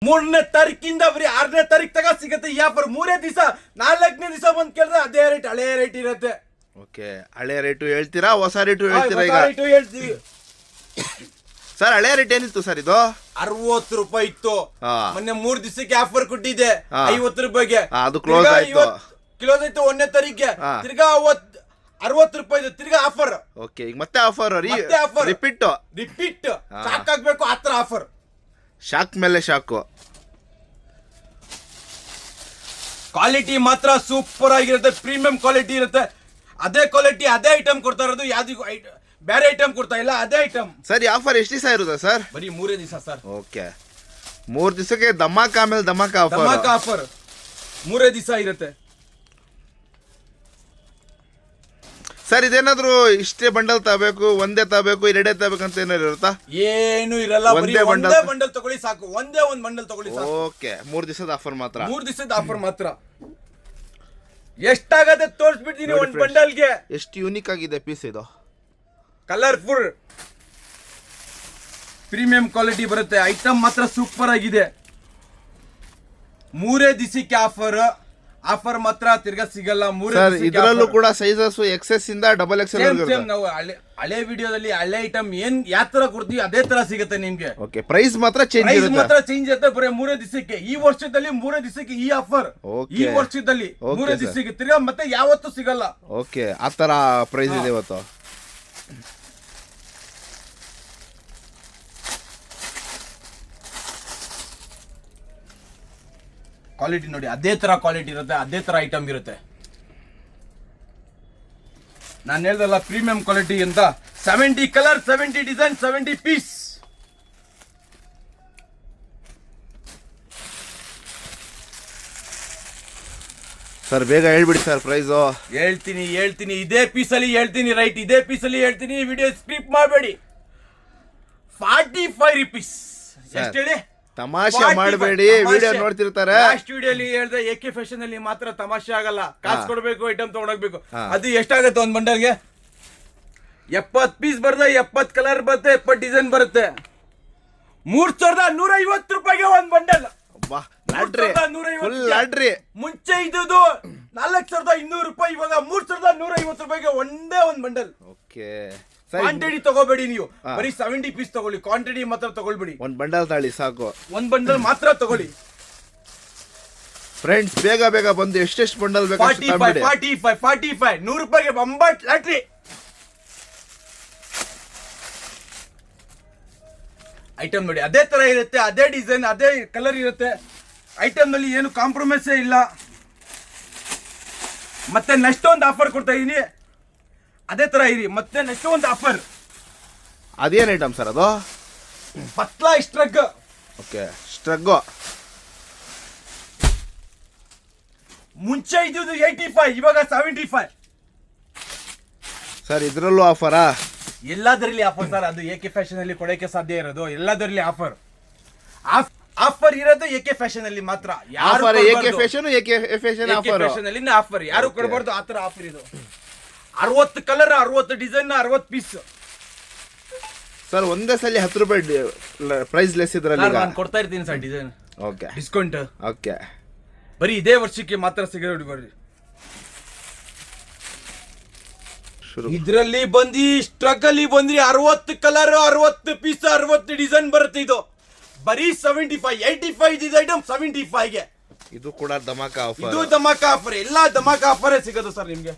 3ನೇ ತಾರೀಕಿಂದ ಬರೀ 6ನೇ ತಾರೀಕು ತಗ ಸಿಗುತ್ತೆ ಈ ಆಫರ್. 3 ದಿವಸ 4ನೇ ದಿವಸ ಬಂದ್ ಕೇಳಿದ್ರೆ ಅದೇ ರೇಟ್, ಹಳೆ ರೇಟ್ ಇರುತ್ತೆ. ಓಕೆ, ಹಳೆ ರೇಟು ಹೇಳ್ತೀರಾ, ಹೊಸ ರೇಟು ಹೇಳ್ತೀರಾ? ಈಗ ರೇಟು ಹೇಳ್ತೀವಿ ಸರ್. ಹಳೆ ರೇಟ್ ಏನಿತ್ತು ಸರ್? ಇದು 60 ರೂಪಾಯಿ ಇತ್ತು. ಮೊನ್ನೆ 3 ದಿವಸಕ್ಕೆ ಆಫರ್ ಕೊಟ್ಟಿದ್ದೆ 50 ರೂಪಾಯಿಗೆ. ಅದು ಕ್ಲೋಸ್ ಆಯ್ತು. ಕ್ಲೋಸ್ ಆಯ್ತು 1ನೇ ತಾರೀಕಿಗೆ. ತಿರ್ಗಾ 60 ರೂಪಾಯಿ ತಿರ್ಗಾ ಆಫರ್. ಓಕೆ, ಈಗ ಮತ್ತೆ ಆಫರ್, ರಿಪೀಟ್ ಶಾಕ್ ಆಗ್ಬೇಕು ಆತರ ಆಫರ್. ಶಾಕ್ ಮೇಲೆ ಶಾಕು. ಕ್ವಾಲಿಟಿ ಮಾತ್ರ ಸೂಪರ್ ಆಗಿರುತ್ತೆ, ಪ್ರೀಮಿಯಂ ಕ್ವಾಲಿಟಿ ಇರುತ್ತೆ. ಅದೇ ಕ್ವಾಲಿಟಿ ಅದೇ ಐಟಮ್ ಕೊಡ್ತಾ ಇರೋದು, ಯಾವ್ದು ಬೇರೆ ಐಟಮ್ ಕೊಡ್ತಾ ಇಲ್ಲ, ಅದೇ ಐಟಮ್. ಸರ್, ಈ ಆಫರ್ ಎಷ್ಟು ದಿವಸ ಇರುತ್ತೆ ಸರ್? ಬರೀ 3 ದಿವಸ ಸರ್. ಓಕೆ, 3 ದಿವಸಕ್ಕೆ ಧಮಾಕ ಆಮೇಲೆ ಧಮಾಕ ಆಫರ್ 3 ದಿವಸ ಇರುತ್ತೆ ಸರ್. ಇದೇನಾದ್ರು ಇಷ್ಟೇ ಬಂಡಲ್ ತಗೋಬೇಕು, ಒಂದೇ ತಗೋಬೇಕು, 2 ತಗೋಬೇಕು ಅಂತ ಏನಾದ್ರು ಇರುತ್ತಾ? ಏನು ಇರಲ್ಲ, ಒಂದೇ ಬಂಡಲ್ ತಗೊಳ್ಳಿ ಸಾಕು. ಒಂದೇ ಒಂದು ಬಂಡಲ್ ತಗೊಳ್ಳಿ ಸಾಕು. ಓಕೆ, 3 ದಿವಸದ ಆಫರ್ ಮಾತ್ರ. 3 ದಿವಸದ ಆಫರ್ ಮಾತ್ರ. ಎಷ್ಟಾಗತ್ತೆ ತೋರಿಸ್ಬಿಡ್ತೀನಿ ಒಂದು ಬಂಡಲ್ಗೆ. ಎಷ್ಟು ಯೂನಿಕ್ ಆಗಿದೆ ಪೀಸ್ ಇದು. ಕಲರ್ಫುಲ್ ಪ್ರೀಮಿಯಂ ಕ್ವಾಲಿಟಿ ಬರುತ್ತೆ. ಐಟಮ್ ಮಾತ್ರ ಸೂಪರ್ ಆಗಿದೆ. 3 ದಿವಸಕ್ಕೆ ಆಫರ್ ಮಾತ್ರ ತಿರ್ಗಾ ಸಿಗಲ್ಲ. 3 ಇದರಲ್ಲೂ ಕೂಡ ಸೈಜಸ್ XS ಇಂದ XXL. ನಾವು ಹಳೆ ವಿಡಿಯೋದಲ್ಲಿ ಹಳೆ ಐಟಮ್ ಯಾವ ತರ ಕೊಡ್ತೀವಿ ಅದೇ ತರ ಸಿಗುತ್ತೆ ನಿಮ್ಗೆ. ಓಕೆ, ಪ್ರೈಸ್ ಮಾತ್ರ ಚೇಂಜ್ ಇರುತ್ತೆ. ಬರೀ 3 ದಿವಸಕ್ಕೆ. ಈ ವರ್ಷದಲ್ಲಿ 3 ದಿವಸಕ್ಕೆ ಈ ಆಫರ್. ಈ ವರ್ಷದಲ್ಲಿ 3 ದಿವಸಕ್ಕೆ ತಿರ್ಗಾ ಮತ್ತೆ ಯಾವತ್ತೂ ಸಿಗಲ್ಲ. ಓಕೆ, ಆ ತರ ಪ್ರೈಸ್ ಇದೆ ಇವತ್ತು. ಕ್ವಾಲಿಟಿ ನೋಡಿ, ಅದೇ ತರ ಕ್ವಾಲಿಟಿ ಇರುತ್ತೆ, ಅದೇ ತರ ಐಟಮ್ ಇರುತ್ತೆ. ನಾನು ಹೇಳ್ದಲ್ಲ ಪ್ರೀಮಿಯಂ ಕ್ವಾಲಿಟಿ ಅಂತ. 70 ಕಲರ್, 70 ಡಿಸೈನ್, 70 ಪೀಸ್. ಸರ್, ಬೇಗ ಹೇಳ್ಬಿಡಿ ಸರ್ ಪ್ರೈಸ್. ಹೇಳ್ತೀನಿ ಇದೇ ಪೀಸಲ್ಲಿ ಹೇಳ್ತೀನಿ. ರೈಟ್, ಇದೇ ಪೀಸಲ್ಲಿ ಹೇಳ್ತೀನಿ. ವಿಡಿಯೋ ಸ್ಕಿಪ್ ಮಾಡಬೇಡಿ. 45 ರೂಪೀಸ್. ಎಷ್ಟು ಹೇಳಿ? ತಮಾಷೆ ಮಾಡಬೇಡಿ, ವಿಡಿಯೋ ನೋಡ್ತಿರ್ತಾರೆ. ಲಾಸ್ಟ್ ವಿಡಿಯೋಲಿ ಹೇಳ್ದೆ AK ಫ್ಯಾಷನ್ ಅಲ್ಲಿ ಮಾತ್ರ ತಮಾಷೆ ಆಗಲ್ಲ, ಕಾಸು ಕೊಡಬೇಕು, ಐಟಮ್ ತಗೊಂಡೋಗ್ಬೇಕು. ಅದು ಎಷ್ಟಾಗತ್ತೆ ಒಂದ್ ಬಂಡಲ್ಗೆ? 70 ಪೀಸ್ ಬರುತ್ತೆ, 70 ಕಲರ್ ಬರುತ್ತೆ, 70 ಡಿಸೈನ್ ಬರುತ್ತೆ. 3150 ರೂಪಾಯಿಗೆ ಒಂದ್ ಬಂಡಲ್. ಮುಂಚೆ ಇದ್ದು 4200 ರೂಪಾಯಿ, ಇವಾಗ 3150 ರೂಪಾಯಿಗೆ ಒಂದೇ ಒಂದ್ ಬಂಡಲ್. ಓಕೆ, ಕ್ವಾಂಟಿಟಿ ತಗೋಬೇಡಿ ನೀವು, ಬರೀ 70 ಪೀಸ್ ತಗೊಳ್ಳಿ. ಕ್ವಾಂಟಿಟಿ ಮಾತ್ರ ತಗೊಳ್ಬೇಡಿ. ಒಂದ್ ಬಂಡಲ್ ತಾಳಿ ಸಾಕು. ಒಂದ್ ಬಂಡಲ್ ಮಾತ್ರ ತಗೊಳ್ಳಿ ಫ್ರೆಂಡ್ಸ್. ಬೇಗ ಬಂದು ಎಷ್ಟೆಷ್ಟು ಬಂಡಲ್ ಬೇಕು 45 100 ರೂಪಾಯಿಗೆ ಬಂಬಟ್ ಲಾಟ್ರಿ. ಐಟಮ್ ನೋಡಿ, ಅದೇ ತರ ಇರುತ್ತೆ, ಅದೇ ಡಿಸೈನ್, ಅದೇ ಕಲರ್ ಇರುತ್ತೆ. ಐಟಮ್ ನಲ್ಲಿ ಏನು ಕಾಂಪ್ರಮೈಸೇ ಇಲ್ಲ. ಮತ್ತೆ ನೆಕ್ಸ್ಟ್ ಒಂದು ಆಫರ್ ಕೊಡ್ತಾ ಇದೀನಿ, ಅದೇ ತರ ಇರಿ. ಮತ್ತೆ ನೆಕ್ಸ್ಟ್ ಒಂದು ಆಫರ್. ಅದೇನ್ ಐಟಮ್ ಸರ್ ಅದು? ಪತ್ಲಾ ಸ್ಟ್ರಗ್. ಓಕೆ, ಸ್ಟ್ರಗ್. ಮುಂಚೆ ಇದ್ದು 85, ಇವಾಗ 75. ಸರ್, ಇದ್ರಲ್ಲೂ ಆಫರಾ? ಎಲ್ಲದರಲ್ಲಿ ಆಫರ್ ಸರ್. ಅದು AK ಫ್ಯಾಷನ್ ಅಲ್ಲಿ ಕೊಡೋಕೆ ಸಾಧ್ಯ ಇರೋದು. ಎಲ್ಲದರಲ್ಲಿ ಆಫರ್ ಇರೋದು AK ಫ್ಯಾಷನ್ ಅಲ್ಲಿ ಮಾತ್ರ. AK ಫ್ಯಾಷನ್ ಅಲ್ಲಿ ಆಫರ್ ಯಾರು ಕೊಡಬಾರ್ದು, ಆತರ ಆಫರ್ ಇದು. 60 ಕಲರ್, 60 ಡಿಸೈನ್, 60 ಪೀಸ್. ಸರ್, ಒಂದೇ ಸಲ 10 ರೂಪಾಯಿ ಪ್ರೈಸ್ ಲೆಸ್ ಇದ್ರಲ್ಲಿ ನಾನು ಕೊಡ್ತಾ ಇರ್ತೀನಿ sir design. Okay, discount. Okay, ಬರೀ ಇದೇ ವರ್ಷಕ್ಕೆ ಮಾತ್ರ ಸಿಗೋದು. ಬರ್ರಿ, ಇದ್ರಲ್ಲಿ ಬಂದಿ ಸ್ಟ್ರಗ್ ಅಲ್ಲಿ ಬಂದ್ರಿ 60 ಕಲರ್, 60 ಪೀಸ್, 60 ಡಿಸೈನ್ ಬರುತ್ತೆ. ಇದು ಬರೀ 75, 85 ಇದು ಐಟಮ್ 75ಗೆ. ಇದು ಕೂಡ ಧಮಾಕ ಆಫರ್. ಇದು ಧಮಾಕ ಆಫರ್. ಎಲ್ಲಾ ಧಮಾಕ ಆಫರ್ ಸಿಗೋದು ಸರ್ ನಿಮ್ಗೆ.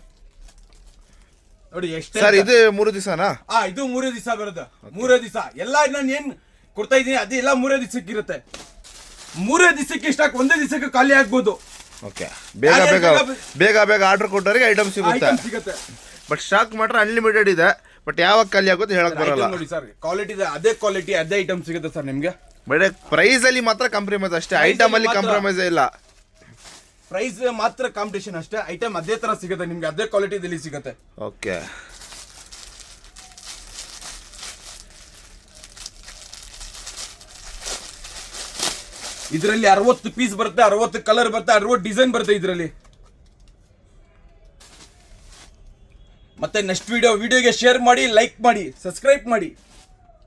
ನೋಡಿ ಎಷ್ಟು ಸರ್, ಇದು 3 ದಿವಸನಾ? ಇದು 3 ದಿವಸ ಬರುತ್ತೆ. 3 ದಿವಸ ಎಲ್ಲ ನಾನು ಏನ್ ಕೊಡ್ತಾ ಇದೀನಿ ಅದು ಎಲ್ಲ 3 ದಿವಸಕ್ಕೆ ಇರುತ್ತೆ. 3 ದಿವಸಕ್ಕೆ ಸ್ಟಾಕ್ ಒಂದೇ ದಿವಸಕ್ಕೆ ಖಾಲಿ ಆಗ್ಬೋದು. ಓಕೆ, ಬೇಗ ಆರ್ಡರ್ ಕೊಟ್ಟವರಿಗೆ ಐಟಮ್ ಸಿಗುತ್ತೆ. ಬಟ್ ಸ್ಟಾಕ್ ಮಾತ್ರ ಅನ್ಲಿಮಿಟೆಡ್ ಇದೆ. ಬಟ್ ಯಾವಾಗ ಖಾಲಿ ಆಗುತ್ತೆ ಹೇಳಕ್ ಬರಲ್ಲ. ನೋಡಿ ಸರ್, ಕ್ವಾಲಿಟಿ ಅದೇ ಐಟಮ್ ಸಿಗುತ್ತೆ ಸರ್ ನಿಮ್ಗೆ. ಬಟ್ ಪ್ರೈಸ್ ಅಲ್ಲಿ ಮಾತ್ರ ಕಾಂಪ್ರಮೈಸ್ ಅಷ್ಟೇ, ಐಟಮ್ ಅಲ್ಲಿ ಕಾಂಪ್ರಮೈಸ್ ಇಲ್ಲ. ಪ್ರೈಸ್ ಮಾತ್ರ ಕಾಂಪಿಟೇಷನ್ ಅಷ್ಟೇ. ಐಟಮ್ ಅದೇ ತರ ಸಿಗುತ್ತೆ ನಿಮ್ಗೆ, ಅದೇ ಕ್ವಾಲಿಟಿದಲ್ಲಿ ಸಿಗುತ್ತೆ. ಓಕೆ, ಇದರಲ್ಲಿ 60 ಪೀಸ್ ಬರುತ್ತೆ, 60 ಕಲರ್ ಬರುತ್ತೆ, 60 ಡಿಸೈನ್ ಬರುತ್ತೆ ಇದರಲ್ಲಿ. ಮತ್ತೆ ನೆಕ್ಸ್ಟ್ ವಿಡಿಯೋಗೆ ಶೇರ್ ಮಾಡಿ, ಲೈಕ್ ಮಾಡಿ, ಸಬ್ಸ್ಕ್ರೈಬ್ ಮಾಡಿ.